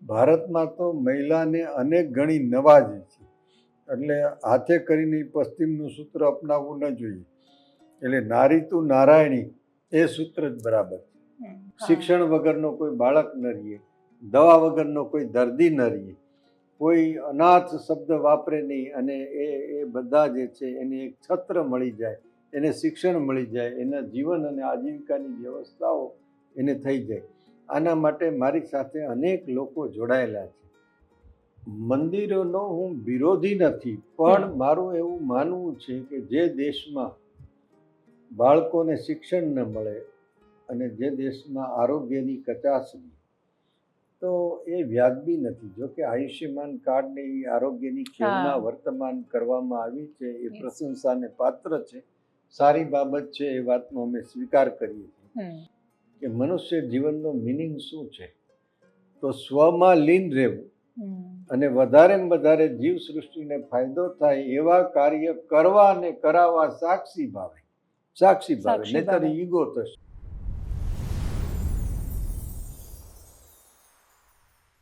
ભારતમાં તો મહિલાને અનેક ગણી નવાજી છે, એટલે હાથે કરીને પશ્ચિમનું સૂત્ર અપનાવવું ન જોઈએ. એટલે નારી તું નારાયણી એ સૂત્ર જ બરાબર છે. શિક્ષણ વગરનો કોઈ બાળક ન રહીએ, દવા વગરનો કોઈ દર્દી ન રહીએ, કોઈ અનાથ શબ્દ વાપરે નહીં, અને એ બધા જે છે એને એક છત્ર મળી જાય, એને શિક્ષણ મળી જાય, એના જીવન અને આજીવિકાની વ્યવસ્થાઓ એને થઈ જાય. આના માટે મારી સાથે અનેક લોકો જોડાયેલા છે. મંદિરોનો હું વિરોધી નથી, પણ મારું એવું માનવું છે કે જે દેશમાં બાળકોને શિક્ષણ ન મળે અને જે દેશમાં આરોગ્યની કચાશની, તો એ વ્યાજબી નથી. જો કે આયુષ્યમાન કાર્ડની આરોગ્યની ખેવના વર્તમાન કરવામાં આવી છે, એ પ્રશંસાને પાત્ર છે, સારી બાબત છે. એ વાતનો અમે સ્વીકાર કરીએ છીએ કે મનુષ્ય જીવનનો મિનિંગ શું છે, તો સ્વમાં લીન રહેવું અને વધારેમાં વધારે જીવ સૃષ્ટિને ફાયદો થાય એવા કાર્ય કરવા અને કરાવવા સાક્ષી ભાવે, નહીતર ઈગો થશે.